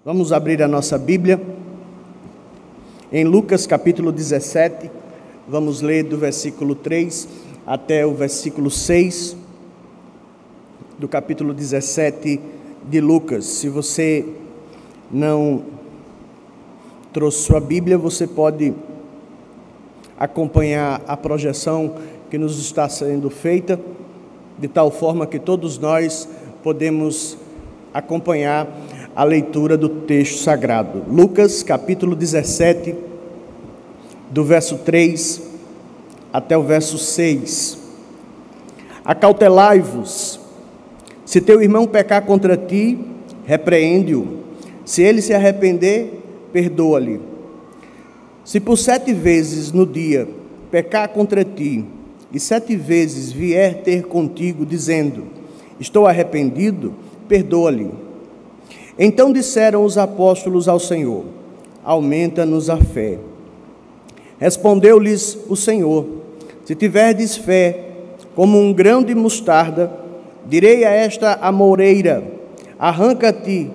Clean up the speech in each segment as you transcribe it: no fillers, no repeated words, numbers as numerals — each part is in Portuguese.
Vamos abrir a nossa Bíblia em Lucas capítulo 17, vamos ler do versículo 3 até o versículo 6 do capítulo 17 de Lucas. Se você não trouxe sua Bíblia, você pode acompanhar a projeção que nos está sendo feita, de tal forma que todos nós podemos acompanhar a leitura do texto sagrado. Lucas capítulo 17, do verso 3 até o verso 6. Acautelai-vos, se teu irmão pecar contra ti, repreende-o, se ele se arrepender, perdoa-lhe. Se por 7 vezes no dia pecar contra ti, e 7 vezes vier ter contigo, dizendo, estou arrependido, perdoa-lhe. Então disseram os apóstolos ao Senhor, aumenta-nos a fé. Respondeu-lhes o Senhor, se tiverdes fé como um grão de mostarda, direi a esta amoreira, arranca-te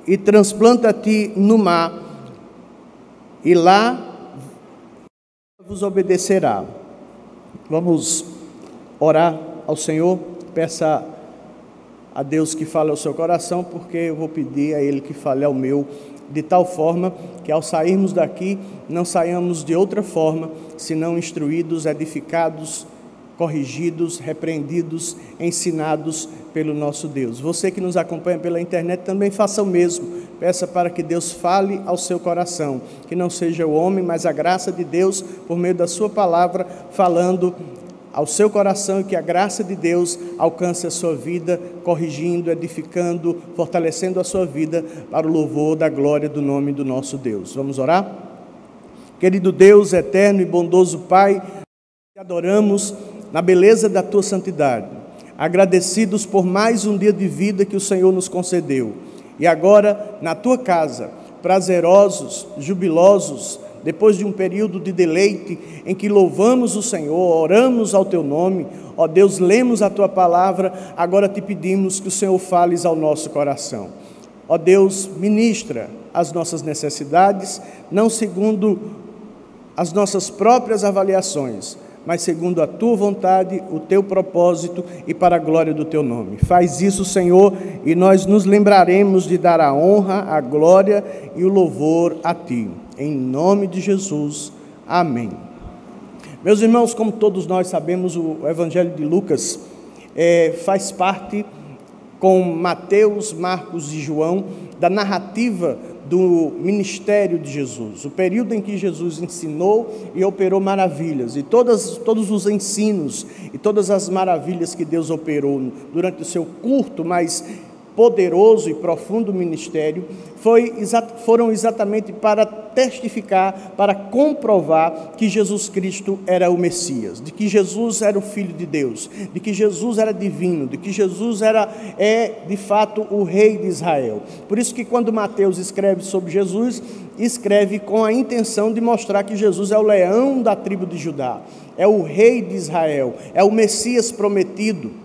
e transplanta-te no mar, e lá vos obedecerá. Vamos orar ao Senhor, peça a Deus que fale ao seu coração, porque eu vou pedir a Ele que fale ao meu, de tal forma que ao sairmos daqui, não saiamos de outra forma, senão instruídos, edificados, corrigidos, repreendidos, ensinados pelo nosso Deus. Você que nos acompanha pela internet também faça o mesmo, peça para que Deus fale ao seu coração, que não seja o homem, mas a graça de Deus, por meio da sua palavra, falando ao seu coração, e que a graça de Deus alcance a sua vida, corrigindo, edificando, fortalecendo a sua vida para o louvor da glória do nome do nosso Deus. Vamos orar? Querido Deus, eterno e bondoso Pai, te adoramos na beleza da tua santidade, agradecidos por mais um dia de vida que o Senhor nos concedeu, e agora na tua casa, prazerosos, jubilosos, depois de um período de deleite, em que louvamos o Senhor, oramos ao teu nome, ó Deus, lemos a tua palavra, agora te pedimos que o Senhor fales ao nosso coração. Ó Deus, ministra as nossas necessidades, não segundo as nossas próprias avaliações, mas segundo a tua vontade, o teu propósito e para a glória do teu nome. Faz isso, Senhor, e nós nos lembraremos de dar a honra, a glória e o louvor a ti. Em nome de Jesus, amém. Meus irmãos, como todos nós sabemos, o Evangelho de Lucas faz parte, com Mateus, Marcos e João, da narrativa do ministério de Jesus, o período em que Jesus ensinou e operou maravilhas, e todos os ensinos e todas as maravilhas que Deus operou durante o seu curto, mas poderoso e profundo ministério, foram exatamente para testificar, para comprovar que Jesus Cristo era o Messias, de que Jesus era o Filho de Deus, de que Jesus era divino, de que Jesus é de fato o Rei de Israel. Por isso que quando Mateus escreve sobre Jesus, escreve com a intenção de mostrar que Jesus é o leão da tribo de Judá, é o Rei de Israel, é o Messias prometido.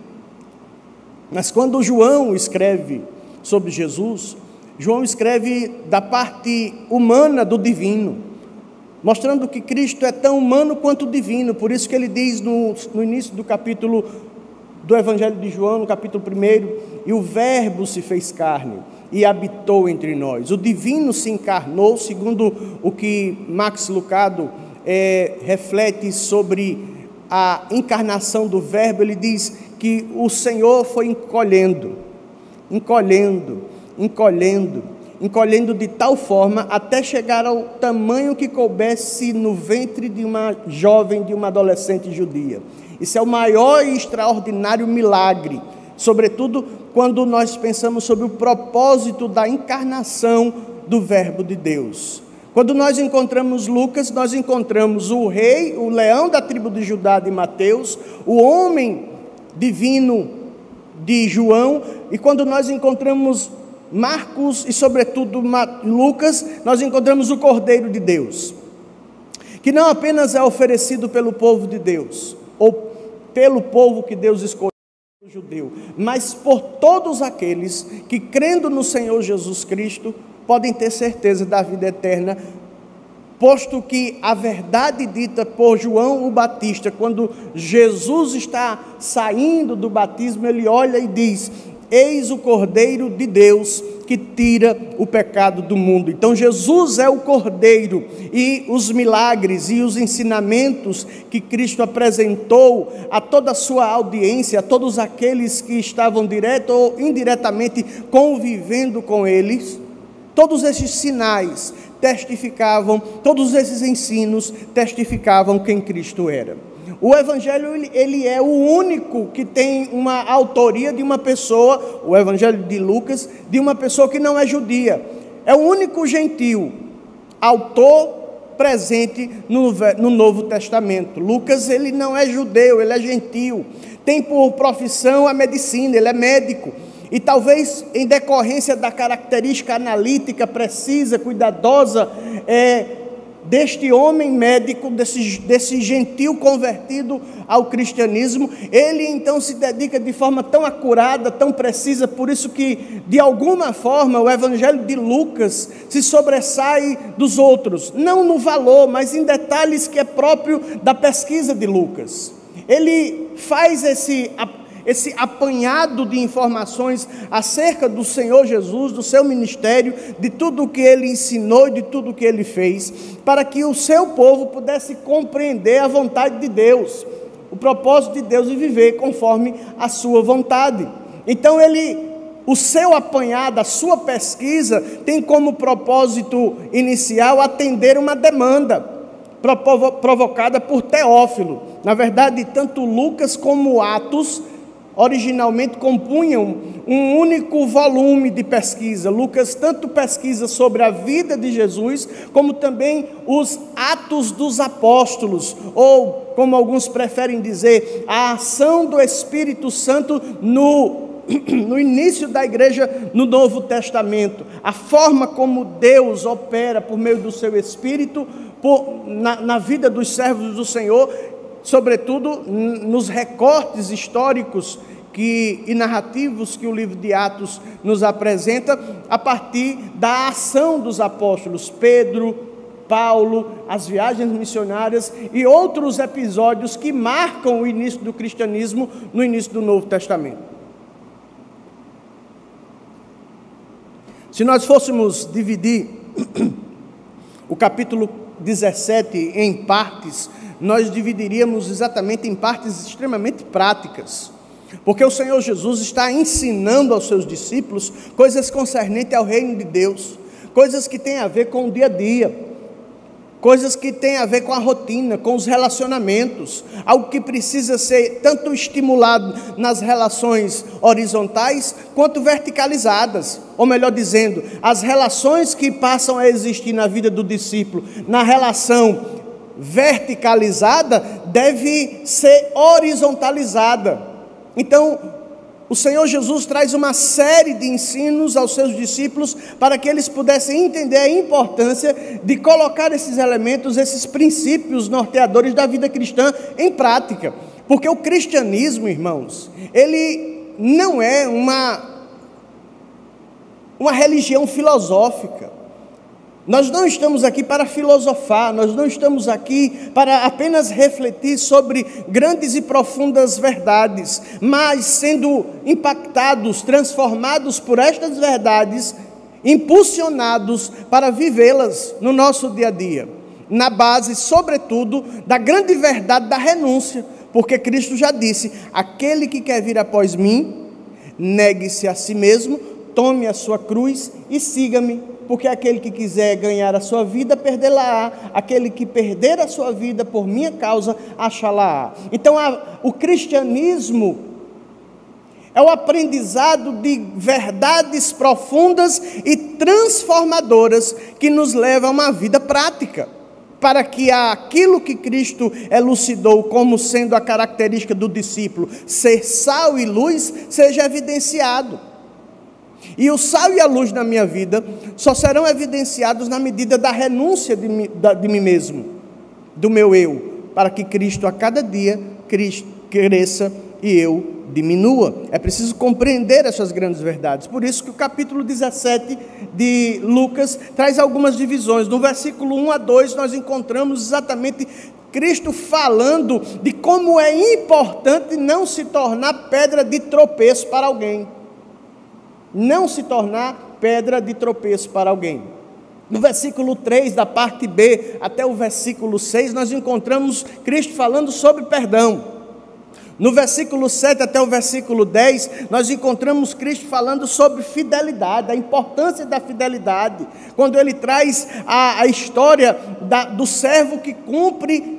Mas quando João escreve sobre Jesus, João escreve da parte humana do divino, mostrando que Cristo é tão humano quanto divino. Por isso que ele diz no início do capítulo do Evangelho de João, no capítulo 1, e o Verbo se fez carne e habitou entre nós. O divino se encarnou, segundo o que Max Lucado reflete sobre a encarnação do Verbo. Ele diz que o Senhor foi encolhendo de tal forma até chegar ao tamanho que coubesse no ventre de uma jovem, de uma adolescente judia. Isso é o maior e extraordinário milagre, sobretudo quando nós pensamos sobre o propósito da encarnação do Verbo de Deus. Quando nós encontramos Lucas, nós encontramos o rei, o leão da tribo de Judá de Mateus, o homem divino de João, e quando nós encontramos Marcos e sobretudo Lucas, nós encontramos o Cordeiro de Deus, que não apenas é oferecido pelo povo de Deus, ou pelo povo que Deus escolheu, judeu, mas por todos aqueles que, crendo no Senhor Jesus Cristo, podem ter certeza da vida eterna, posto que a verdade dita por João o Batista, quando Jesus está saindo do batismo, ele olha e diz: eis o Cordeiro de Deus que tira o pecado do mundo. Então Jesus é o Cordeiro, e os milagres e os ensinamentos que Cristo apresentou a toda a sua audiência, a todos aqueles que estavam direto ou indiretamente convivendo com eles, todos esses sinais testificavam, todos esses ensinos testificavam quem Cristo era. O Evangelho, ele é o único que tem uma autoria de uma pessoa, o Evangelho de Lucas, de uma pessoa que não é judia. É o único gentil autor presente no Novo Testamento. Lucas, ele não é judeu, ele é gentil. Tem por profissão a medicina, ele é médico. E talvez em decorrência da característica analítica precisa, cuidadosa, deste homem médico, desse gentil convertido ao cristianismo, ele então se dedica de forma tão acurada, tão precisa, por isso que, de alguma forma, o Evangelho de Lucas se sobressai dos outros, não no valor, mas em detalhes que é próprio da pesquisa de Lucas. Ele faz esse apanhado de informações acerca do Senhor Jesus, do seu ministério, de tudo o que ele ensinou e de tudo o que ele fez, para que o seu povo pudesse compreender a vontade de Deus, o propósito de Deus, e viver conforme a sua vontade. Então o seu apanhado, a sua pesquisa, tem como propósito inicial atender uma demanda provocada por Teófilo. Na verdade, tanto Lucas como Atos originalmente compunham um único volume de pesquisa. Lucas tanto pesquisa sobre a vida de Jesus, como também os Atos dos Apóstolos, ou, como alguns preferem dizer, a ação do Espírito Santo no início da igreja no Novo Testamento, a forma como Deus opera por meio do seu Espírito na vida dos servos do Senhor, sobretudo nos recortes históricos e narrativos que o livro de Atos nos apresenta, a partir da ação dos apóstolos Pedro, Paulo, as viagens missionárias e outros episódios que marcam o início do cristianismo no início do Novo Testamento. Se nós fôssemos dividir o capítulo 17 em partes, nós dividiríamos exatamente em partes extremamente práticas, porque o Senhor Jesus está ensinando aos seus discípulos coisas concernentes ao reino de Deus, coisas que têm a ver com o dia a dia, coisas que têm a ver com a rotina, com os relacionamentos, algo que precisa ser tanto estimulado nas relações horizontais quanto verticalizadas, ou melhor dizendo, as relações que passam a existir na vida do discípulo, na relação verticalizada, deve ser horizontalizada. Então, o Senhor Jesus traz uma série de ensinos aos seus discípulos para que eles pudessem entender a importância de colocar esses elementos, esses princípios norteadores da vida cristã em prática. Porque o cristianismo, irmãos, ele não é uma religião filosófica. Nós não estamos aqui para filosofar, nós não estamos aqui para apenas refletir sobre grandes e profundas verdades, mas sendo impactados, transformados por estas verdades, impulsionados para vivê-las no nosso dia a dia, na base, sobretudo, da grande verdade da renúncia, porque Cristo já disse: aquele que quer vir após mim, negue-se a si mesmo, tome a sua cruz e siga-me. Porque aquele que quiser ganhar a sua vida, perdê-la-á. Aquele que perder a sua vida por minha causa, achá-la-á. Então, o cristianismo é o aprendizado de verdades profundas e transformadoras que nos levam a uma vida prática, para que aquilo que Cristo elucidou como sendo a característica do discípulo, ser sal e luz, seja evidenciado. E o sal e a luz na minha vida só serão evidenciados na medida da renúncia de mim mesmo, do meu eu, para que Cristo a cada dia cresça e eu diminua. É preciso compreender essas grandes verdades. Por isso que o capítulo 17 de Lucas traz algumas divisões. No versículo 1 a 2, nós encontramos exatamente Cristo falando de como é importante não se tornar pedra de tropeço para alguém. Não se tornar pedra de tropeço para alguém. No versículo 3, da parte B, até o versículo 6, nós encontramos Cristo falando sobre perdão. No versículo 7 até o versículo 10, nós encontramos Cristo falando sobre fidelidade, a importância da fidelidade, quando ele traz a história do servo que cumpre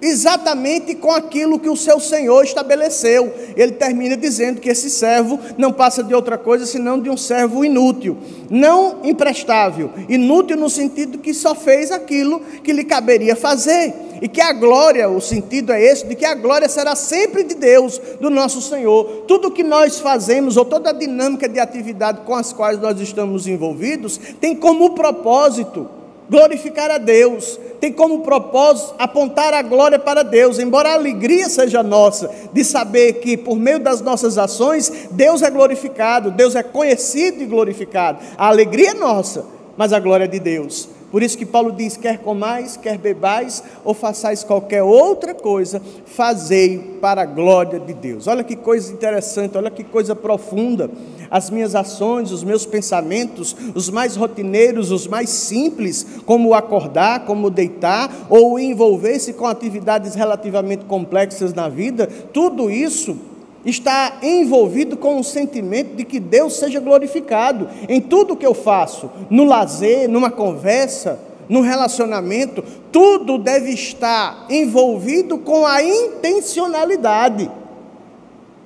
exatamente com aquilo que o seu Senhor estabeleceu. Ele termina dizendo que esse servo não passa de outra coisa senão de um servo inútil, não imprestável, inútil no sentido que só fez aquilo que lhe caberia fazer, e que a glória, o sentido é esse, de que a glória será sempre de Deus, do nosso Senhor. Tudo que nós fazemos, ou toda a dinâmica de atividade com as quais nós estamos envolvidos, tem como propósito glorificar a Deus, tem como propósito apontar a glória para Deus, embora a alegria seja nossa, de saber que por meio das nossas ações, Deus é glorificado, Deus é conhecido e glorificado. A alegria é nossa, mas a glória é de Deus. Por isso que Paulo diz, quer comais, quer bebais, ou façais qualquer outra coisa, fazei para a glória de Deus. Olha que coisa interessante, olha que coisa profunda. As minhas ações, os meus pensamentos, os mais rotineiros, os mais simples, como acordar, como deitar, ou envolver-se com atividades relativamente complexas na vida, tudo isso está envolvido com o sentimento de que Deus seja glorificado em tudo que eu faço, no lazer, numa conversa, no relacionamento. Tudo deve estar envolvido com a intencionalidade.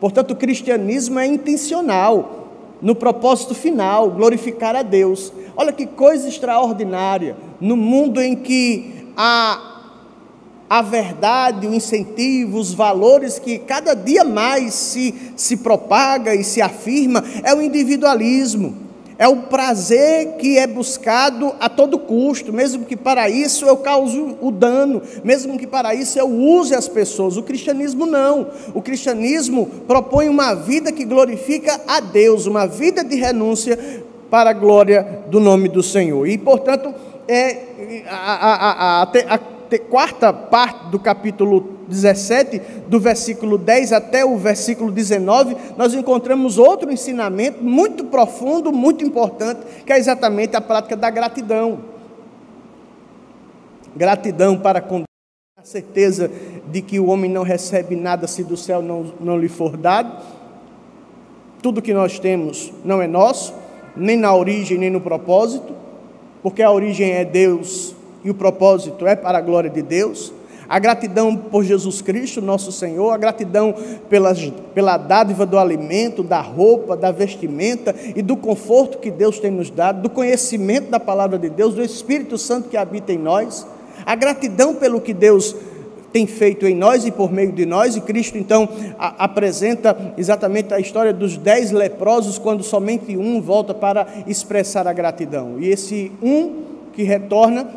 Portanto, o cristianismo é intencional, no propósito final, glorificar a Deus. Olha que coisa extraordinária, no mundo em que a verdade, o incentivo, os valores que cada dia mais se propaga e se afirma, é o individualismo, é o prazer que é buscado a todo custo, mesmo que para isso eu cause o dano, mesmo que para isso eu use as pessoas. O cristianismo não. O cristianismo propõe uma vida que glorifica a Deus, uma vida de renúncia para a glória do nome do Senhor. E, portanto, a quarta parte do capítulo 17, do versículo 10 até o versículo 19, nós encontramos outro ensinamento muito profundo, muito importante, que é exatamente a prática da gratidão. Gratidão para com Deus, a certeza de que o homem não recebe nada se do céu não lhe for dado. Tudo que nós temos não é nosso, nem na origem, nem no propósito, porque a origem é Deus e o propósito é para a glória de Deus. A gratidão por Jesus Cristo, nosso Senhor, a gratidão pela dádiva do alimento, da roupa, da vestimenta e do conforto que Deus tem nos dado, do conhecimento da palavra de Deus, do Espírito Santo que habita em nós, a gratidão pelo que Deus tem feito em nós e por meio de nós. E Cristo então apresenta exatamente a história dos 10 leprosos, quando somente um volta para expressar a gratidão, e esse um que retorna,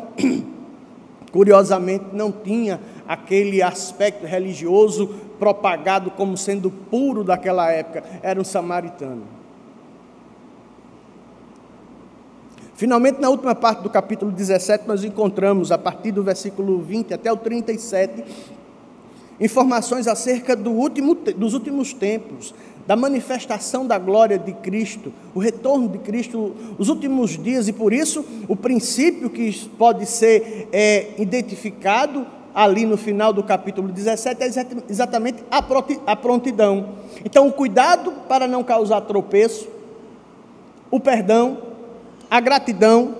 curiosamente, não tinha aquele aspecto religioso propagado como sendo puro daquela época, era um samaritano. Finalmente, na última parte do capítulo 17, nós encontramos, a partir do versículo 20 até o 37, informações acerca dos últimos tempos, da manifestação da glória de Cristo, o retorno de Cristo, os últimos dias, e por isso o princípio que pode ser identificado ali no final do capítulo 17 é exatamente a prontidão. Então, o cuidado para não causar tropeço, o perdão, a gratidão,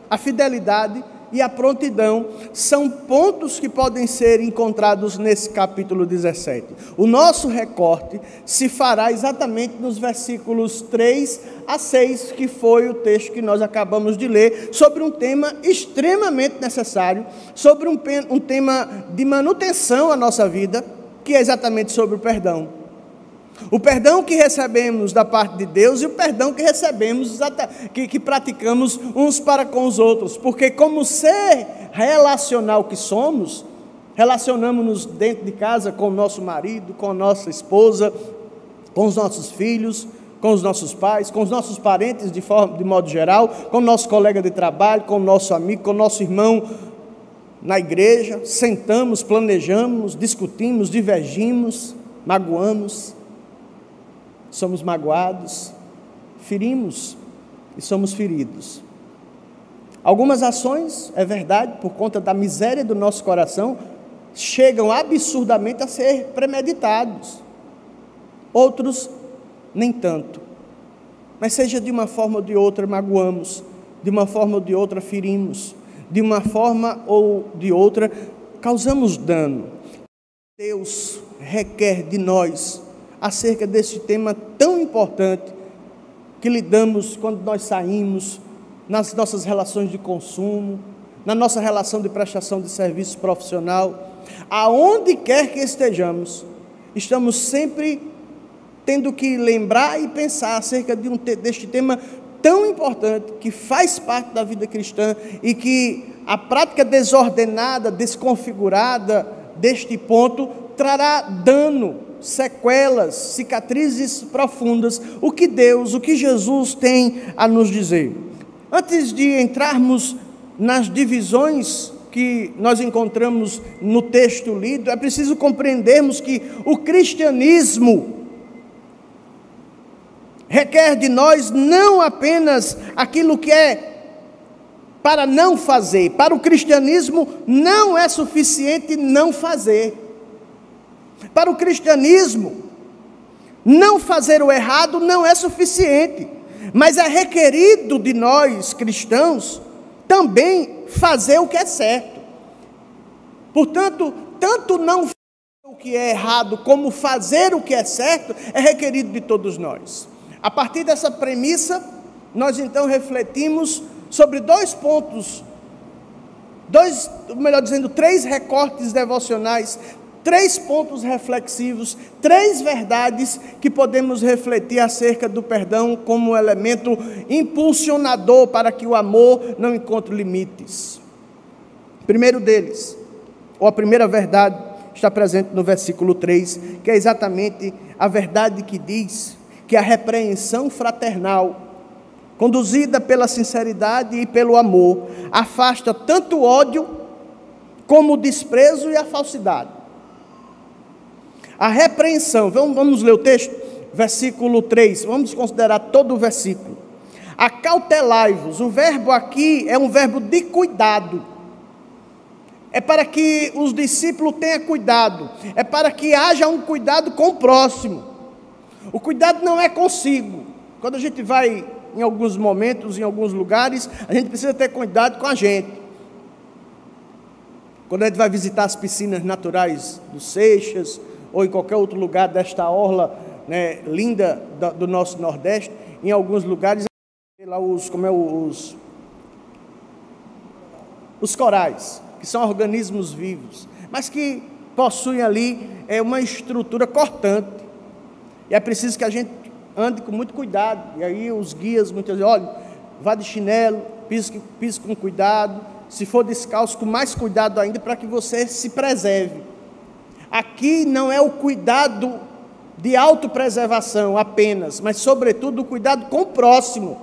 a fidelidade e a prontidão são pontos que podem ser encontrados nesse capítulo 17. O nosso recorte se fará exatamente nos versículos 3 a 6, que foi o texto que nós acabamos de ler, sobre um tema extremamente necessário, sobre um tema de manutenção à nossa vida, que é exatamente sobre o perdão. O perdão que recebemos da parte de Deus e o perdão que recebemos, que praticamos uns para com os outros. Porque como ser relacional que somos, relacionamos-nos dentro de casa com o nosso marido, com a nossa esposa, com os nossos filhos, com os nossos pais, com os nossos parentes de modo geral, com o nosso colega de trabalho, com o nosso amigo, com o nosso irmão na igreja. Sentamos, planejamos, discutimos, divergimos, magoamos, somos magoados, ferimos e somos feridos. Algumas ações, é verdade, por conta da miséria do nosso coração, chegam absurdamente a ser premeditados. Outros, nem tanto. Mas seja de uma forma ou de outra magoamos, de uma forma ou de outra ferimos, de uma forma ou de outra causamos dano. Deus requer de nós acerca desse tema tão importante que lidamos quando nós saímos, nas nossas relações de consumo, na nossa relação de prestação de serviço profissional, aonde quer que estejamos, estamos sempre tendo que lembrar e pensar acerca deste tema tão importante, que faz parte da vida cristã e que a prática desordenada, desconfigurada deste ponto, trará dano, sequelas, cicatrizes profundas. O que Jesus tem a nos dizer? Antes de entrarmos nas divisões que nós encontramos no texto lido, é preciso compreendermos que o cristianismo requer de nós não apenas aquilo que é para não fazer. Para o cristianismo não é suficiente não fazer. Para o cristianismo, não fazer o errado não é suficiente, mas é requerido de nós cristãos também fazer o que é certo. Portanto, tanto não fazer o que é errado como fazer o que é certo é requerido de todos nós. A partir dessa premissa, nós então refletimos sobre dois pontos, três recortes devocionais, 3 pontos reflexivos, 3 verdades que podemos refletir acerca do perdão como elemento impulsionador para que o amor não encontre limites. O primeiro deles, ou a primeira verdade, está presente no versículo 3, que é exatamente a verdade que diz que a repreensão fraternal, conduzida pela sinceridade e pelo amor, afasta tanto o ódio como o desprezo e a falsidade. A repreensão, vamos ler o texto, versículo 3, vamos considerar todo o versículo. Acautelai-vos, o verbo aqui é um verbo de cuidado, é para que os discípulos tenham cuidado, é para que haja um cuidado com o próximo. O cuidado não é consigo. Quando a gente vai em alguns momentos, em alguns lugares, a gente precisa ter cuidado com a gente. Quando a gente vai visitar as piscinas naturais do Seixas, ou em qualquer outro lugar desta orla, né, linda do nosso Nordeste, em alguns lugares, lá os corais, que são organismos vivos, mas que possuem ali uma estrutura cortante. E é preciso que a gente ande com muito cuidado. E aí os guias muitas vezes, olha, vá de chinelo, pise com cuidado. Se for descalço, com mais cuidado ainda, para que você se preserve. Aqui não é o cuidado de autopreservação apenas, mas sobretudo o cuidado com o próximo.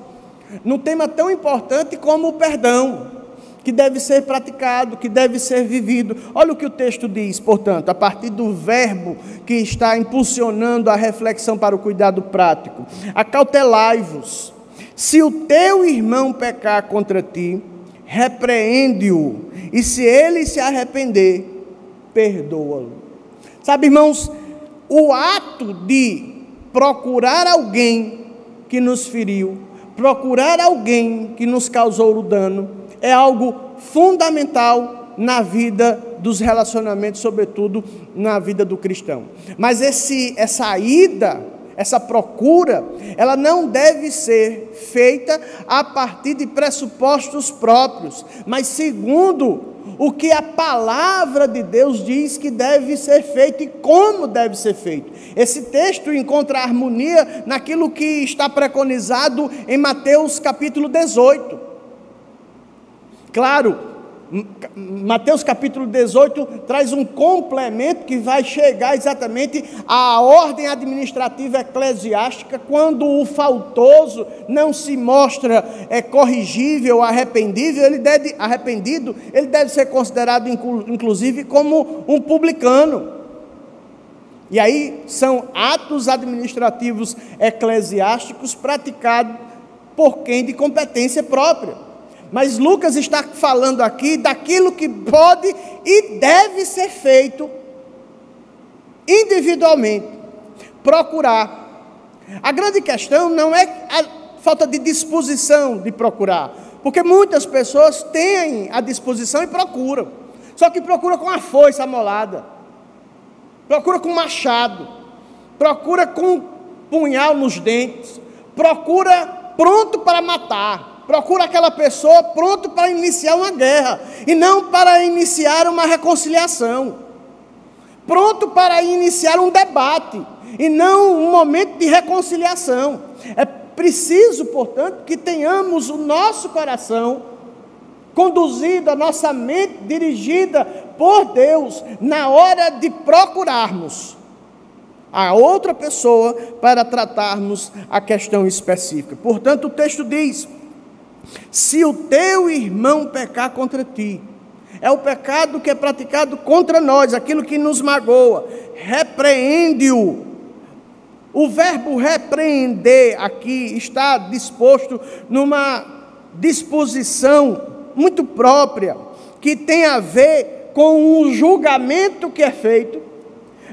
Num tema tão importante como o perdão, que deve ser praticado, que deve ser vivido. Olha o que o texto diz, portanto, a partir do verbo que está impulsionando a reflexão para o cuidado prático. Acautelai-vos. Se o teu irmão pecar contra ti, repreende-o, e se ele se arrepender, perdoa-lo. Sabe, irmãos, o ato de procurar alguém que nos feriu, procurar alguém que nos causou o dano, é algo fundamental na vida dos relacionamentos, sobretudo na vida do cristão. Mas essa ida, essa procura, ela não deve ser feita a partir de pressupostos próprios, mas segundo o que a palavra de Deus diz que deve ser feito e como deve ser feito. Esse texto encontra harmonia naquilo que está preconizado em Mateus capítulo 18. Claro, Mateus capítulo 18 traz um complemento que vai chegar exatamente à ordem administrativa eclesiástica. Quando o faltoso não se mostra corrigível, arrependido, ele deve ser considerado inclusive como um publicano. E aí são atos administrativos eclesiásticos praticados por quem de competência própria. Mas Lucas está falando aqui daquilo que pode e deve ser feito individualmente. Procurar. A grande questão não é a falta de disposição de procurar, porque muitas pessoas têm a disposição e procuram, só que procuram com a foice amolada, procura com machado, procura com punhal nos dentes, procura pronto para matar. Procura aquela pessoa pronto para iniciar uma guerra, e não para iniciar uma reconciliação. Pronto para iniciar um debate, e não um momento de reconciliação. É preciso, portanto, que tenhamos o nosso coração conduzido, a nossa mente dirigida por Deus, na hora de procurarmos a outra pessoa para tratarmos a questão específica. Portanto, o texto diz: se o teu irmão pecar contra ti, é o pecado que é praticado contra nós, aquilo que nos magoa, repreende-o. O verbo repreender aqui está disposto numa disposição muito própria, que tem a ver com o julgamento que é feito,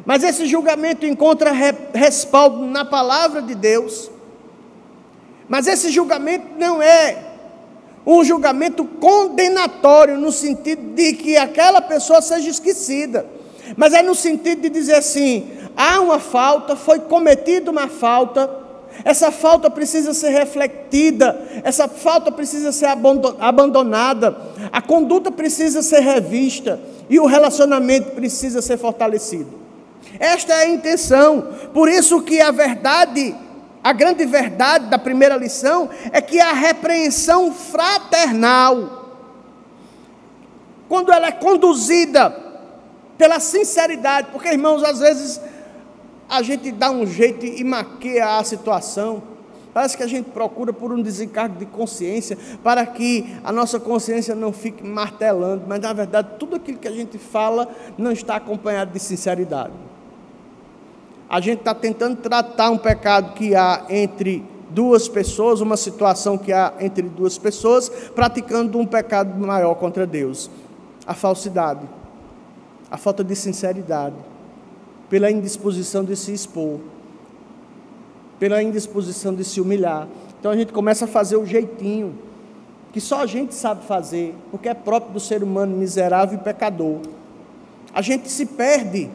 mas esse julgamento encontra respaldo na palavra de Deus. Mas esse julgamento não é um julgamento condenatório, no sentido de que aquela pessoa seja esquecida, mas é no sentido de dizer assim: há uma falta, foi cometida uma falta, essa falta precisa ser refletida, essa falta precisa ser abandonada, a conduta precisa ser revista, e o relacionamento precisa ser fortalecido. Esta é a intenção. Por isso que a grande verdade da primeira lição é que a repreensão fraternal, quando ela é conduzida pela sinceridade, porque, irmãos, às vezes a gente dá um jeito e maqueia a situação, parece que a gente procura por um desencargo de consciência, para que a nossa consciência não fique martelando, mas na verdade tudo aquilo que a gente fala não está acompanhado de sinceridade. A gente está tentando tratar um pecado que há entre duas pessoas, uma situação que há entre duas pessoas, praticando um pecado maior contra Deus: a falsidade, a falta de sinceridade, pela indisposição de se expor, pela indisposição de se humilhar. Então a gente começa a fazer o jeitinho que só a gente sabe fazer, porque é próprio do ser humano miserável e pecador. A gente se perde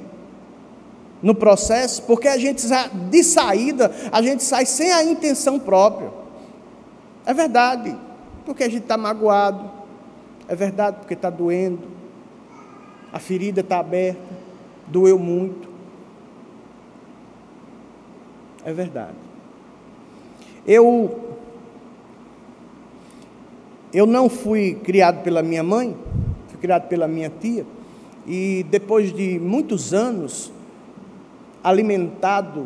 no processo, porque a gente, de saída, a gente sai sem a intenção própria. É verdade, porque a gente está magoado, é verdade, porque está doendo, a ferida está aberta, doeu muito, é verdade. Eu não fui criado pela minha mãe, fui criado pela minha tia, e depois de muitos anos alimentados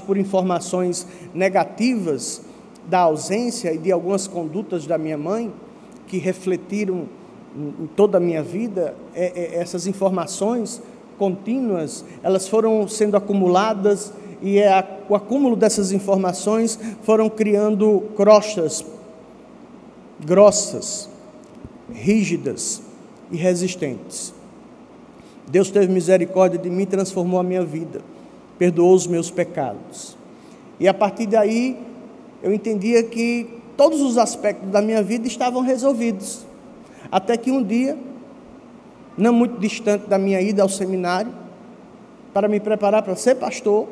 por informações negativas da ausência e de algumas condutas da minha mãe, que refletiram em toda a minha vida, essas informações contínuas, elas foram sendo acumuladas, e o acúmulo dessas informações foram criando crostas grossas, rígidas e resistentes. Deus teve misericórdia de mim, transformou a minha vida, perdoou os meus pecados. E a partir daí, eu entendia que todos os aspectos da minha vida estavam resolvidos. Até que um dia, não muito distante da minha ida ao seminário, para me preparar para ser pastor,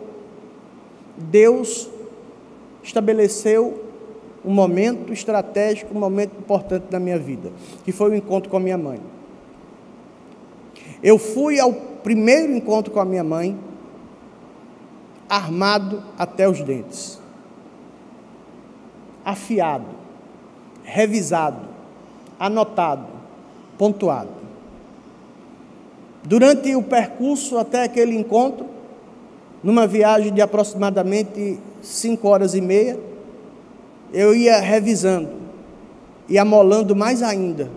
Deus estabeleceu um momento estratégico, um momento importante da minha vida, que foi o encontro com a minha mãe. Eu fui ao primeiro encontro com a minha mãe, armado até os dentes, afiado, revisado, anotado, pontuado. Durante o percurso até aquele encontro, numa viagem de aproximadamente 5 horas e meia, eu ia revisando e amolando mais ainda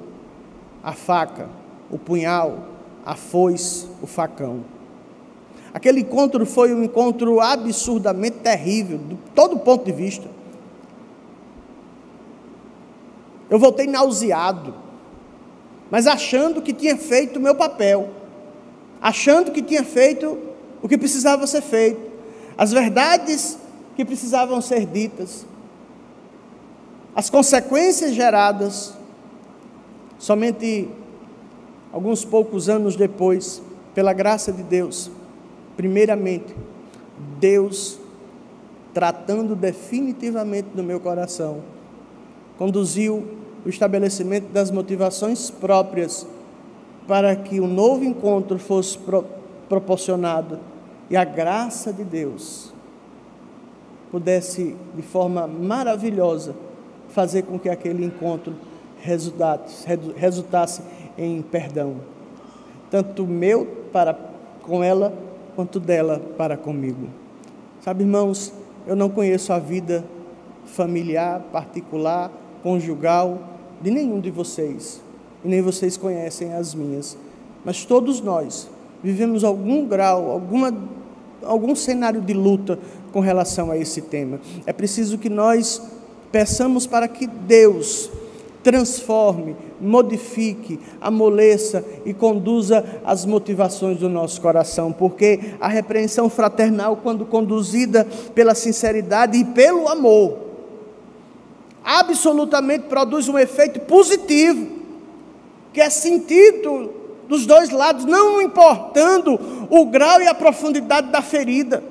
a faca, o punhal, a foice, o facão. Aquele encontro foi um encontro absurdamente terrível, de todo ponto de vista. Eu voltei nauseado, mas achando que tinha feito o meu papel, achando que tinha feito o que precisava ser feito, as verdades que precisavam ser ditas, as consequências geradas. Somente alguns poucos anos depois, pela graça de Deus, primeiramente, Deus, tratando definitivamente do meu coração, conduziu o estabelecimento das motivações próprias para que um novo encontro fosse proporcionado e a graça de Deus pudesse, de forma maravilhosa, fazer com que aquele encontro resultasse em perdão, tanto meu para com ela, quanto dela para comigo. Sabe, irmãos, eu não conheço a vida familiar, particular, conjugal, de nenhum de vocês, e nem vocês conhecem as minhas, mas todos nós vivemos algum grau, algum cenário de luta com relação a esse tema. É preciso que nós peçamos para que Deus transforme, modifique, amoleça e conduza as motivações do nosso coração, porque a repreensão fraternal, quando conduzida pela sinceridade e pelo amor, absolutamente produz um efeito positivo, que é sentido dos dois lados, não importando o grau e a profundidade da ferida.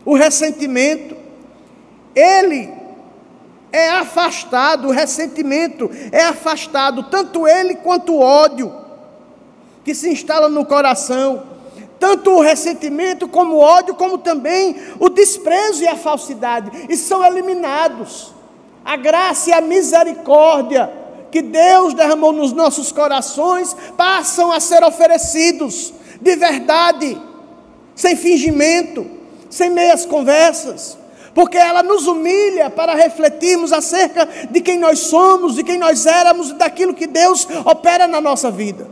O ressentimento, ele é afastado, o ressentimento é afastado, tanto ele quanto o ódio que se instala no coração, tanto o ressentimento como o ódio, como também o desprezo e a falsidade, e são eliminados. A graça e a misericórdia que Deus derramou nos nossos corações passam a ser oferecidos de verdade, sem fingimento, sem meias conversas, porque ela nos humilha para refletirmos acerca de quem nós somos, de quem nós éramos e daquilo que Deus opera na nossa vida.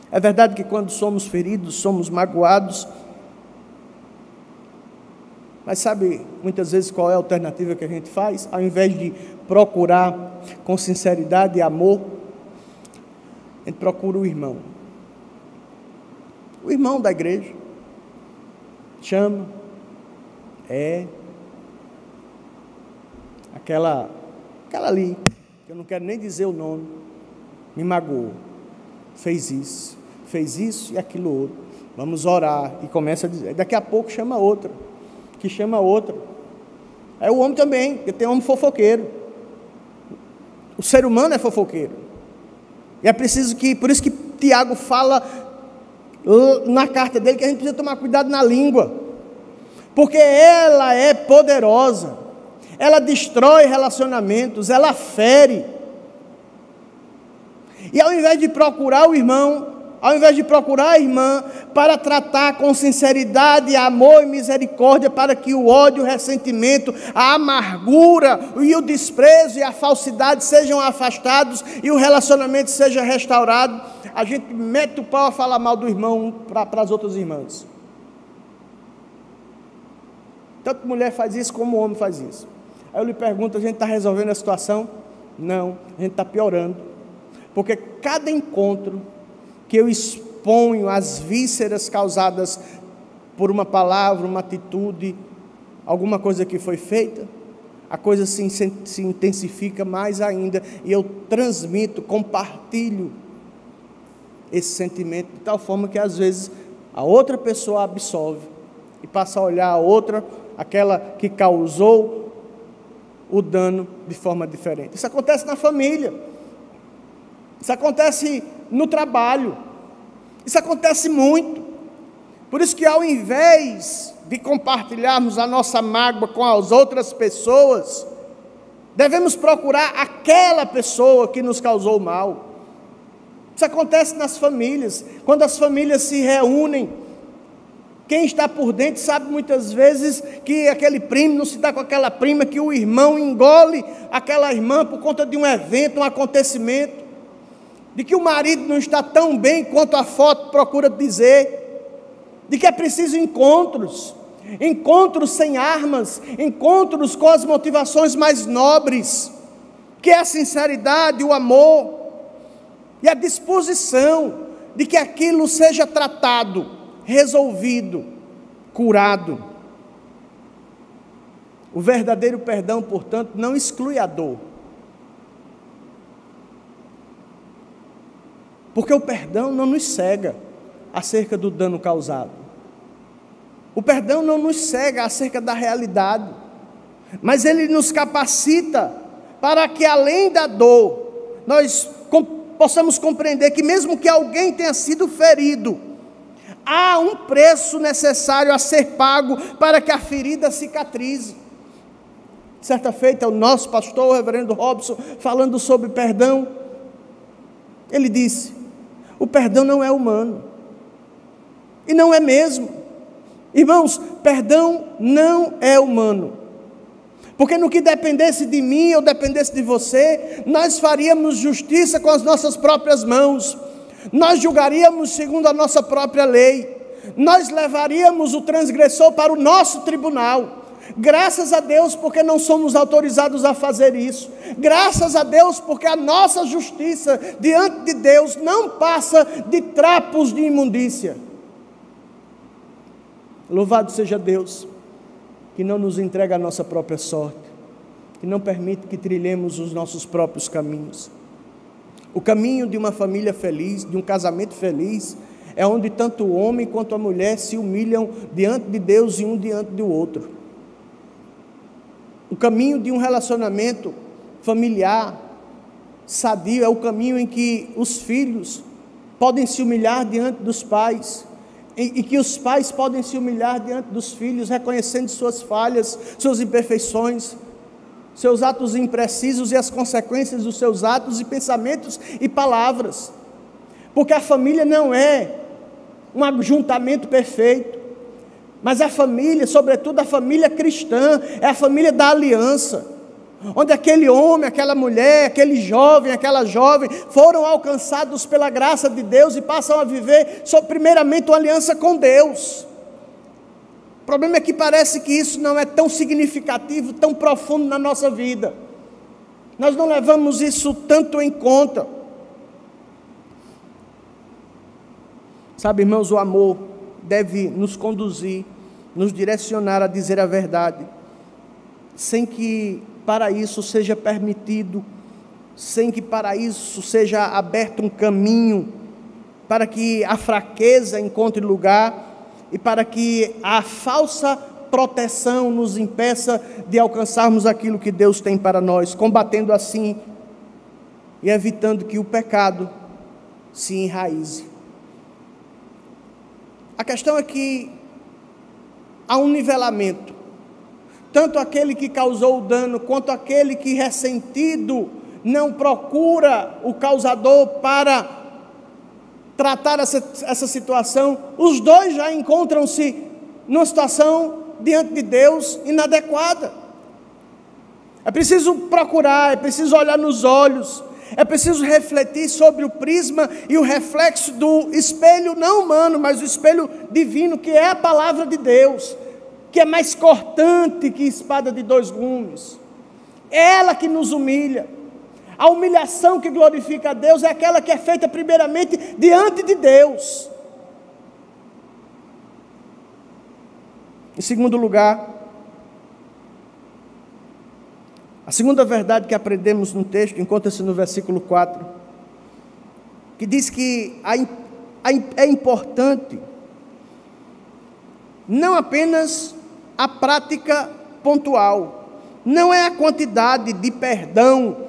É verdade que quando somos feridos, somos magoados, mas sabe muitas vezes qual é a alternativa que a gente faz? Ao invés de procurar com sinceridade e amor, a gente procura o irmão da igreja, chama, aquela ali, que eu não quero nem dizer o nome, me magoou, fez isso e aquilo outro, vamos orar, e começa a dizer, daqui a pouco chama outra, que chama outra. É o homem também, porque tem homem fofoqueiro. O ser humano é fofoqueiro. E é preciso por isso que Tiago fala na carta dele que a gente precisa tomar cuidado na língua, porque ela é poderosa, ela destrói relacionamentos, ela fere. E ao invés de procurar o irmão, ao invés de procurar a irmã, para tratar com sinceridade, amor e misericórdia, para que o ódio, o ressentimento, a amargura e o desprezo e a falsidade sejam afastados e o relacionamento seja restaurado, a gente mete o pau a falar mal do irmão para as outras irmãs. Tanto mulher faz isso como o homem faz isso. Aí eu lhe pergunto, a gente está resolvendo a situação? Não, a gente está piorando, porque cada encontro que eu exponho as vísceras causadas por uma palavra, uma atitude, alguma coisa que foi feita, a coisa se intensifica mais ainda, e eu transmito, compartilho esse sentimento, de tal forma que às vezes a outra pessoa absorve, e passa a olhar a outra, aquela que causou o dano, de forma diferente. Isso acontece na família, isso acontece no trabalho, isso acontece muito. Por isso que ao invés de compartilharmos a nossa mágoa com as outras pessoas, devemos procurar aquela pessoa que nos causou mal. Isso acontece nas famílias, quando as famílias se reúnem. Quem está por dentro sabe muitas vezes que aquele primo não se dá com aquela prima, que o irmão engole aquela irmã por conta de um evento, um acontecimento, de que o marido não está tão bem quanto a foto procura dizer, de que é preciso encontros sem armas, encontros com as motivações mais nobres, que é a sinceridade, o amor e a disposição de que aquilo seja tratado, resolvido, curado. O verdadeiro perdão, portanto, não exclui a dor, porque o perdão não nos cega acerca do dano causado. O perdão não nos cega acerca da realidade, mas ele nos capacita para que, além da dor, nós possamos compreender que mesmo que alguém tenha sido ferido, há um preço necessário a ser pago para que a ferida cicatrize. Certa feita, o nosso pastor, o reverendo Robson, falando sobre perdão, ele disse: o perdão não é humano, e não é mesmo. Irmãos, perdão não é humano, porque no que dependesse de mim ou dependesse de você, nós faríamos justiça com as nossas próprias mãos, nós julgaríamos segundo a nossa própria lei, nós levaríamos o transgressor para o nosso tribunal. Graças a Deus, porque não somos autorizados a fazer isso. Graças a Deus, porque a nossa justiça diante de Deus não passa de trapos de imundícia. Louvado seja Deus, que não nos entrega a nossa própria sorte, que não permite que trilhemos os nossos próprios caminhos. O caminho de uma família feliz, de um casamento feliz, é onde tanto o homem quanto a mulher se humilham diante de Deus e um diante do outro. O caminho de um relacionamento familiar, sadio, é o caminho em que os filhos podem se humilhar diante dos pais, e que os pais podem se humilhar diante dos filhos, reconhecendo suas falhas, suas imperfeições, seus atos imprecisos e as consequências dos seus atos e pensamentos e palavras. Porque a família não é um ajuntamento perfeito, mas a família, sobretudo a família cristã, é a família da aliança, onde aquele homem, aquela mulher, aquele jovem, aquela jovem foram alcançados pela graça de Deus e passam a viver primeiramente uma aliança com Deus. O problema é que parece que isso não é tão significativo, tão profundo na nossa vida. Nós não levamos isso tanto em conta. Sabe, irmãos, o amor deve nos conduzir, nos direcionar a dizer a verdade, sem que para isso seja permitido, sem que para isso seja aberto um caminho, para que a fraqueza encontre lugar e para que a falsa proteção nos impeça de alcançarmos aquilo que Deus tem para nós, combatendo assim e evitando que o pecado se enraize. A questão é que há um nivelamento, tanto aquele que causou o dano, quanto aquele que, ressentido, não procura o causador para tratar essa situação. Os dois já encontram-se numa situação diante de Deus inadequada. É preciso procurar, é preciso olhar nos olhos, é preciso refletir sobre o prisma e o reflexo do espelho não humano, mas o espelho divino, que é a palavra de Deus, que é mais cortante que espada de dois gumes. É ela que nos humilha. A humilhação que glorifica a Deus é aquela que é feita primeiramente diante de Deus. Em segundo lugar, a segunda verdade que aprendemos no texto encontra-se no versículo 4, que diz que é importante não apenas a prática pontual, não é a quantidade de perdão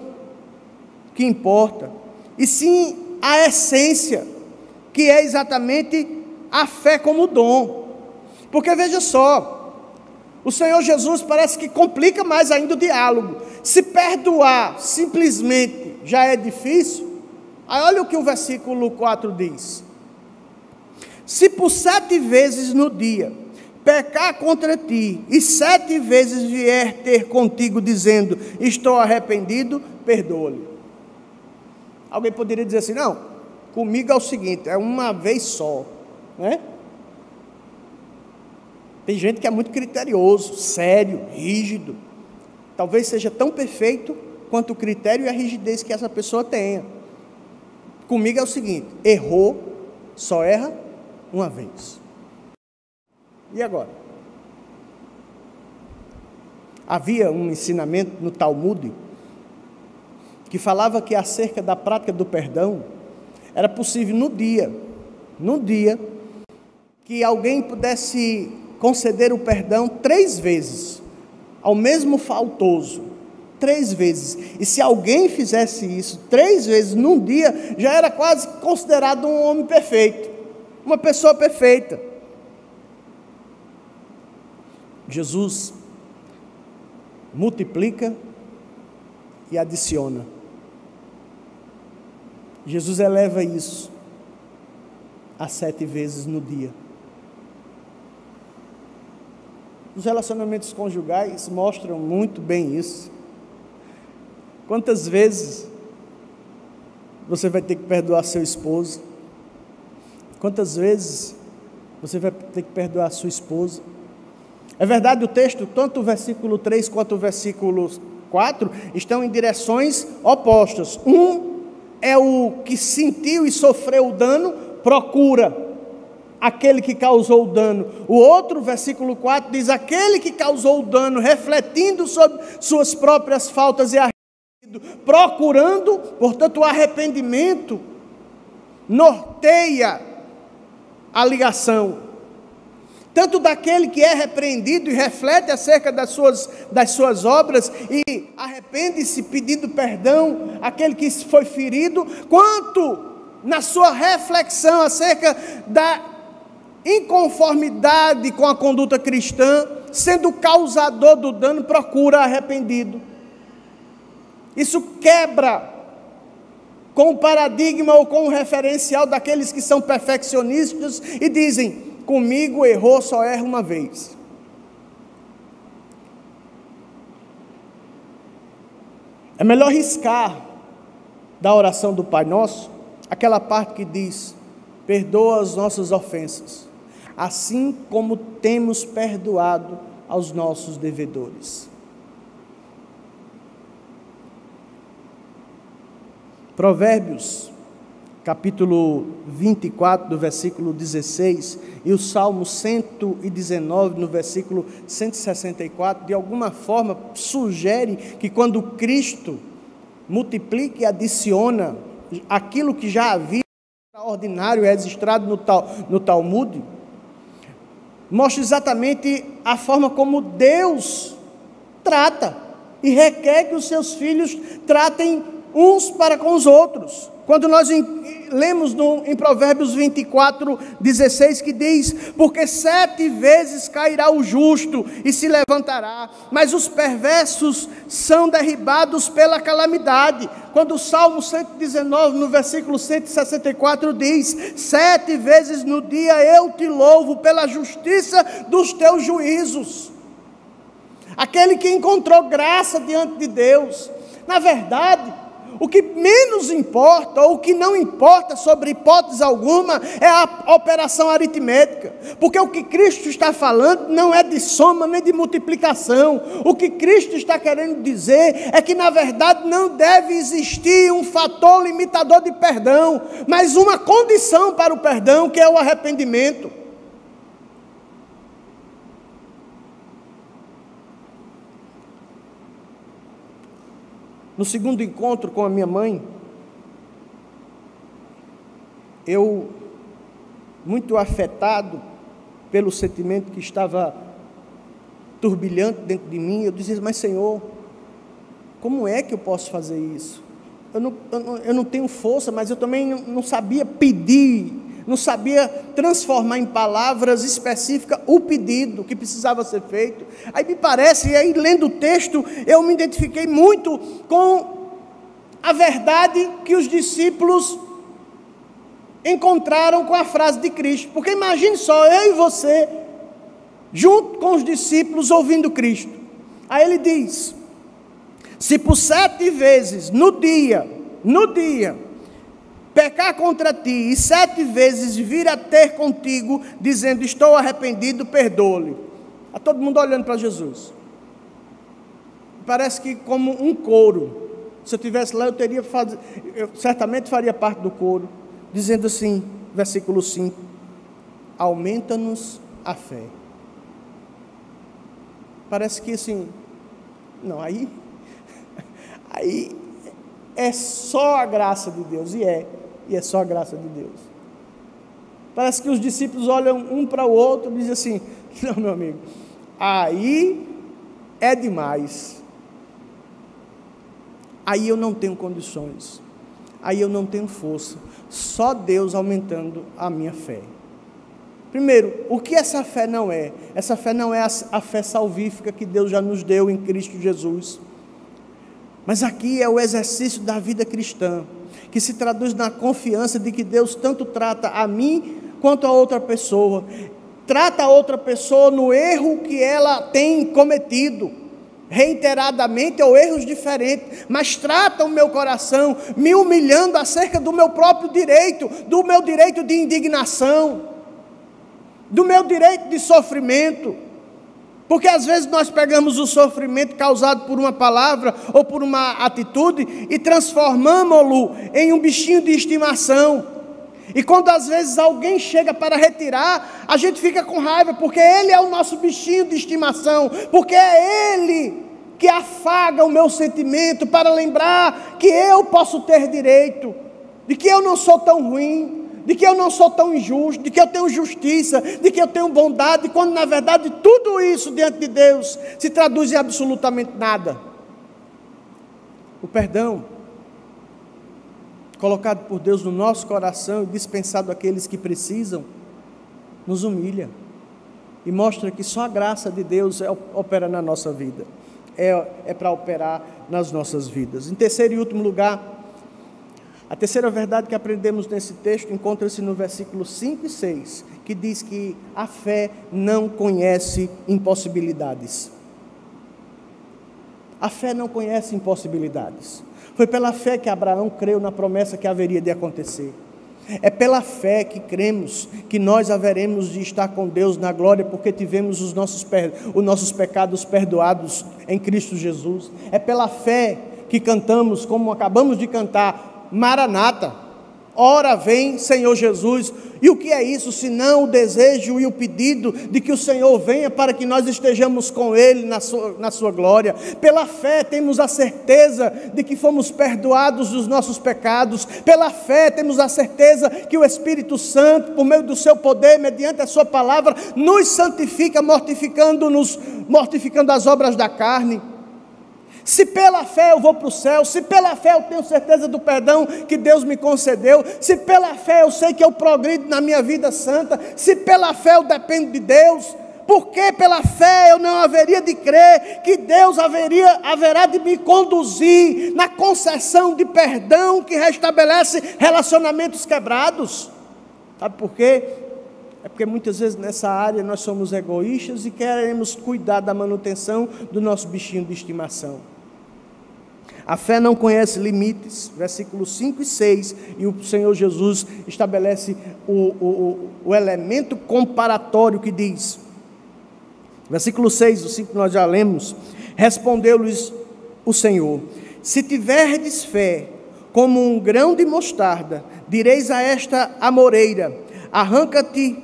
que importa, e sim a essência, que é exatamente a fé como dom. Porque veja só, o Senhor Jesus parece que complica mais ainda o diálogo. Se perdoar simplesmente já é difícil, aí olha o que o versículo 4 diz: se por 7 vezes no dia pecar contra ti, e 7 vezes vier ter contigo dizendo, estou arrependido, perdoa-lhe. Alguém poderia dizer assim, não, comigo é o seguinte, é uma vez só, né? Tem gente que é muito criterioso, sério, rígido, talvez seja tão perfeito quanto o critério e a rigidez que essa pessoa tenha. Comigo é o seguinte, errou, só erra uma vez. E agora? Havia um ensinamento no Talmud que falava que acerca da prática do perdão era possível no dia que alguém pudesse conceder o perdão 3 vezes ao mesmo faltoso, 3 vezes. E se alguém fizesse isso 3 vezes num dia, já era quase considerado um homem perfeito, uma pessoa perfeita. Jesus multiplica e adiciona. Jesus eleva isso a 7 vezes no dia. Os relacionamentos conjugais mostram muito bem isso. Quantas vezes você vai ter que perdoar seu esposo? Quantas vezes você vai ter que perdoar sua esposa? É verdade, o texto, tanto o versículo 3 quanto o versículo 4, estão em direções opostas. Um é o que sentiu e sofreu o dano, procura aquele que causou o dano. O outro, versículo 4, diz, aquele que causou o dano, refletindo sobre suas próprias faltas e arrependido, procurando, portanto, o arrependimento norteia a ligação. Tanto daquele que é repreendido e reflete acerca das suas obras e arrepende-se pedindo perdão àquele que foi ferido, quanto na sua reflexão acerca da inconformidade com a conduta cristã, sendo causador do dano, procura arrependido. Isso quebra com o paradigma ou com o referencial daqueles que são perfeccionistas e dizem, comigo errou, só erra uma vez. É melhor riscar da oração do Pai Nosso aquela parte que diz, perdoa as nossas ofensas, assim como temos perdoado aos nossos devedores. Provérbios, capítulo 24, do versículo 16, e o Salmo 119, no versículo 164, de alguma forma sugere que quando Cristo multiplica e adiciona aquilo que já havia extraordinário registrado no Talmud, mostra exatamente a forma como Deus trata e requer que os seus filhos tratem uns para com os outros. Quando nós lemos em Provérbios 24, 16, que diz, porque 7 vezes cairá o justo e se levantará, mas os perversos são derribados pela calamidade. Quando o Salmo 119, no versículo 164 diz, 7 vezes no dia eu te louvo pela justiça dos teus juízos. Aquele que encontrou graça diante de Deus, na verdade, o que menos importa, ou o que não importa sobre hipótese alguma, é a operação aritmética, porque o que Cristo está falando não é de soma nem de multiplicação. O que Cristo está querendo dizer é que na verdade não deve existir um fator limitador de perdão, mas uma condição para o perdão, que é o arrependimento. No segundo encontro com a minha mãe, eu, muito afetado pelo sentimento que estava turbilhante dentro de mim, eu dizia, mas Senhor, como é que eu posso fazer isso? Eu não tenho força, mas eu também não sabia pedir não sabia transformar em palavras específicas o pedido que precisava ser feito. Aí me parece, e aí lendo o texto, eu me identifiquei muito com a verdade que os discípulos encontraram com a frase de Cristo. Porque imagine só, eu e você, junto com os discípulos, ouvindo Cristo. Aí ele diz: se por 7 vezes no dia, pecar contra ti, e 7 vezes vir a ter contigo, dizendo, estou arrependido, perdoa-lhe. Está todo mundo olhando para Jesus. Parece que como um coro. Se eu estivesse lá, eu certamente faria parte do coro, dizendo assim, versículo 5, aumenta-nos a fé. Parece que assim, não, aí é só a graça de Deus, e é só a graça de Deus. Parece que os discípulos olham um para o outro e dizem assim, não, meu amigo, aí é demais, aí eu não tenho condições, aí eu não tenho força, só Deus aumentando a minha fé. Primeiro, o que essa fé não é? Essa fé não é a fé salvífica que Deus já nos deu em Cristo Jesus. Mas aqui é o exercício da vida cristã, que se traduz na confiança de que Deus tanto trata a mim quanto a outra pessoa. Trata a outra pessoa no erro que ela tem cometido, reiteradamente ou erros diferentes, mas trata o meu coração, me humilhando acerca do meu próprio direito, do meu direito de indignação, do meu direito de sofrimento. Porque às vezes nós pegamos o sofrimento causado por uma palavra ou por uma atitude e transformamos-lo em um bichinho de estimação. E quando às vezes alguém chega para retirar, a gente fica com raiva, porque ele é o nosso bichinho de estimação, porque é ele que afaga o meu sentimento para lembrar que eu posso ter direito, de que eu não sou tão ruim, de que eu não sou tão injusto, de que eu tenho justiça, de que eu tenho bondade, quando na verdade tudo isso diante de Deus se traduz em absolutamente nada. O perdão, colocado por Deus no nosso coração e dispensado àqueles que precisam, nos humilha e mostra que só a graça de Deus opera na nossa vida, é para operar nas nossas vidas. Em terceiro e último lugar, a terceira verdade que aprendemos nesse texto encontra-se no versículo 5 e 6, que diz que a fé não conhece impossibilidades. A fé não conhece impossibilidades. Foi pela fé que Abraão creu na promessa que haveria de acontecer. É pela fé que cremos que nós haveremos de estar com Deus na glória, porque tivemos os nossos pecados perdoados em Cristo Jesus. É pela fé que cantamos, como acabamos de cantar, Maranata, ora vem Senhor Jesus. E o que é isso, senão o desejo e o pedido de que o Senhor venha para que nós estejamos com Ele na sua glória. Pela fé temos a certeza de que fomos perdoados dos nossos pecados. Pela fé temos a certeza que o Espírito Santo, por meio do seu poder, mediante a sua palavra, nos santifica, mortificando as obras da carne. Se pela fé eu vou para o céu, se pela fé eu tenho certeza do perdão que Deus me concedeu, se pela fé eu sei que eu progrido na minha vida santa, se pela fé eu dependo de Deus, por que pela fé eu não haveria de crer que Deus haverá de me conduzir na concessão de perdão que restabelece relacionamentos quebrados? Sabe por quê? É porque muitas vezes nessa área nós somos egoístas e queremos cuidar da manutenção do nosso bichinho de estimação. A fé não conhece limites, versículos 5 e 6, e o Senhor Jesus estabelece o elemento comparatório que diz, versículo 6, o 5 nós já lemos, respondeu-lhes o Senhor, se tiverdes fé como um grão de mostarda, direis a esta amoreira, arranca-te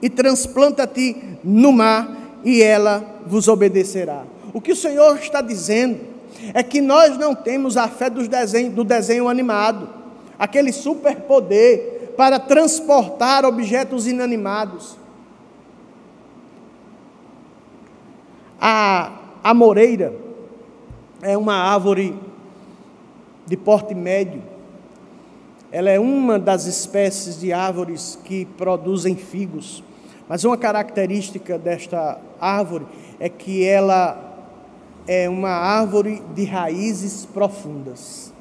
e transplanta-te no mar, e ela vos obedecerá. O que o Senhor está dizendo é que nós não temos a fé do desenho animado, aquele superpoder para transportar objetos inanimados. A amoreira é uma árvore de porte médio. ela é uma das espécies de árvores que produzem figos. Mas uma característica desta árvore é que ela é uma árvore de raízes profundas.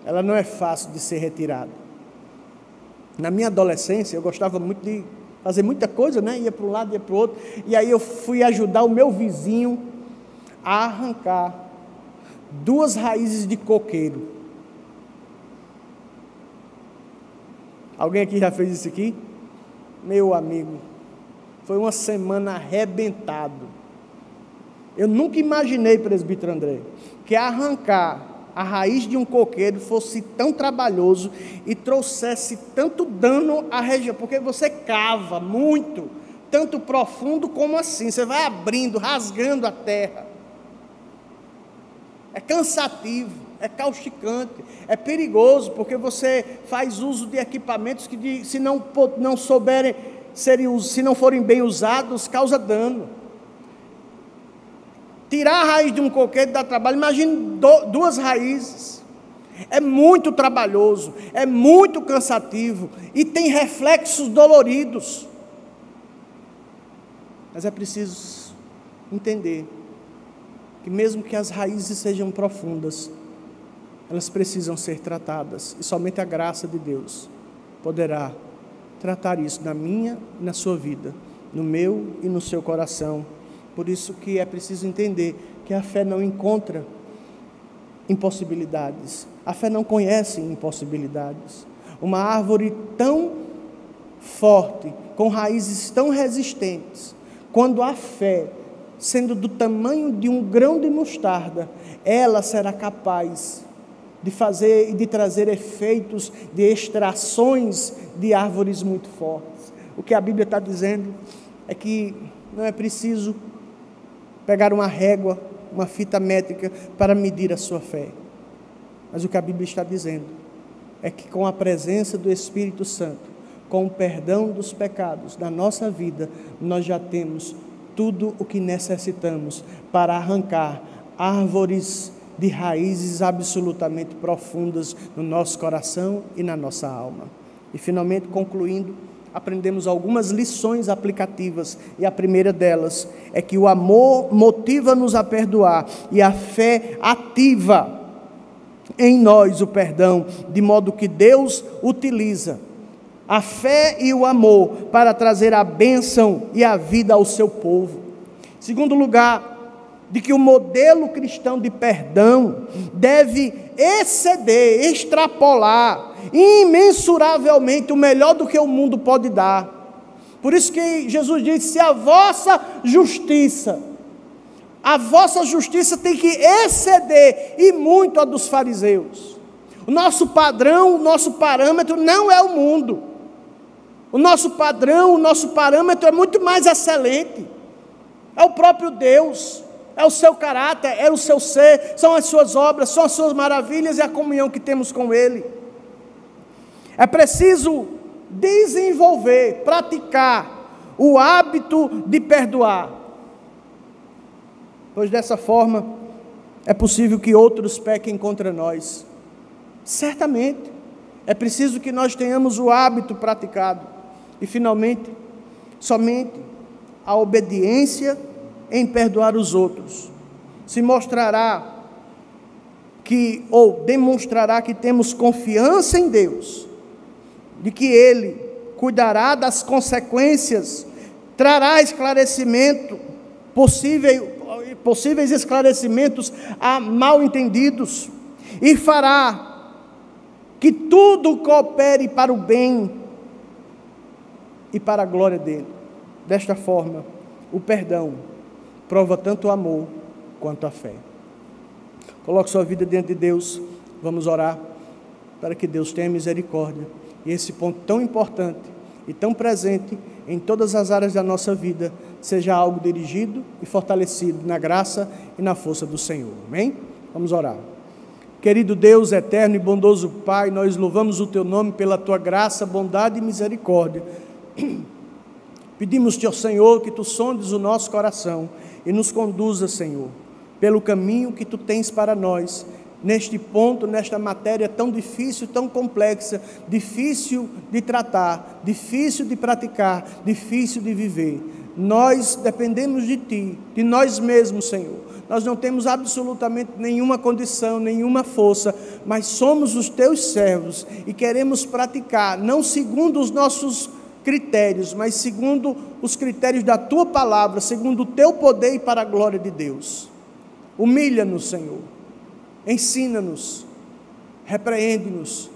Ela não é fácil de ser retirada. Na minha adolescência, eu gostava muito de fazer muita coisa, né? Ia para um lado, ia para o outro. E aí eu fui ajudar o meu vizinho a arrancar 2 raízes de coqueiro. Alguém aqui já fez isso aqui? Meu amigo, foi uma semana arrebentado. Eu nunca imaginei, presbítero André, que arrancar a raiz de um coqueiro fosse tão trabalhoso e trouxesse tanto dano à região, porque você cava muito, tanto profundo como assim, você vai abrindo, rasgando a terra. É cansativo, é causticante, é perigoso, porque você faz uso de equipamentos que, se não forem bem usados, causa dano. Tirar a raiz de um coqueiro dá trabalho. Imagine 2 raízes. É muito trabalhoso, é muito cansativo e tem reflexos doloridos. Mas é preciso entender que mesmo que as raízes sejam profundas, elas precisam ser tratadas, e somente a graça de Deus poderá tratar isso na minha e na sua vida, no meu e no seu coração. Por isso que é preciso entender que a fé não encontra impossibilidades, a fé não conhece impossibilidades. Uma árvore tão forte, com raízes tão resistentes, quando a fé, sendo do tamanho de um grão de mostarda, ela será capaz de fazer e de trazer efeitos de extrações de árvores muito fortes. O que a Bíblia está dizendo é que não é preciso pegar uma régua, uma fita métrica para medir a sua fé. Mas o que a Bíblia está dizendo é que com a presença do Espírito Santo, com o perdão dos pecados na nossa vida, nós já temos tudo o que necessitamos para arrancar árvores de raízes absolutamente profundas no nosso coração e na nossa alma. E finalmente, concluindo, aprendemos algumas lições aplicativas, e a primeira delas é que o amor motiva-nos a perdoar, e a fé ativa em nós o perdão, de modo que Deus utiliza a fé e o amor para trazer a bênção e a vida ao seu povo. Segundo lugar, de que o modelo cristão de perdão deve exceder, extrapolar imensuravelmente o melhor do que o mundo pode dar. Por isso que Jesus disse: se a vossa justiça tem que exceder e muito a dos fariseus. O nosso padrão, o nosso parâmetro não é o mundo. O nosso padrão, o nosso parâmetro é muito mais excelente. É o próprio Deus, é o seu caráter, é o seu ser, são as suas obras, são as suas maravilhas e a comunhão que temos com Ele. É preciso desenvolver, praticar o hábito de perdoar, pois dessa forma é possível que outros pequem contra nós. Certamente, é preciso que nós tenhamos o hábito praticado. E finalmente, somente a obediência em perdoar os outros se mostrará que, ou demonstrará que temos confiança em Deus, de que Ele cuidará das consequências, trará esclarecimento, possíveis esclarecimentos a mal entendidos, e fará que tudo coopere para o bem e para a glória dele. Desta forma, o perdão prova tanto o amor quanto a fé. Coloque sua vida diante de Deus, vamos orar para que Deus tenha misericórdia, e esse ponto tão importante e tão presente em todas as áreas da nossa vida, seja algo dirigido e fortalecido na graça e na força do Senhor. Amém? Vamos orar. Querido Deus, eterno e bondoso Pai, nós louvamos o Teu nome pela Tua graça, bondade e misericórdia. Pedimos-te, ó Senhor, que Tu sondes o nosso coração e nos conduza, Senhor, pelo caminho que Tu tens para nós, neste ponto, nesta matéria tão difícil, tão complexa, difícil de tratar, difícil de praticar, difícil de viver. Nós dependemos de Ti, de nós mesmos, Senhor. Nós não temos absolutamente nenhuma condição, nenhuma força, mas somos os Teus servos e queremos praticar, não segundo os nossos critérios, mas segundo os critérios da Tua palavra, segundo o Teu poder e para a glória de Deus. Humilha-nos, Senhor. Ensina-nos, repreende-nos,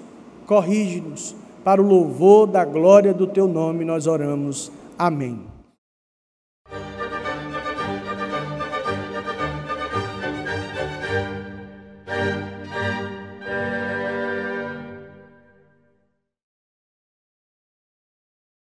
corrige-nos, para o louvor da glória do Teu nome nós oramos. Amém.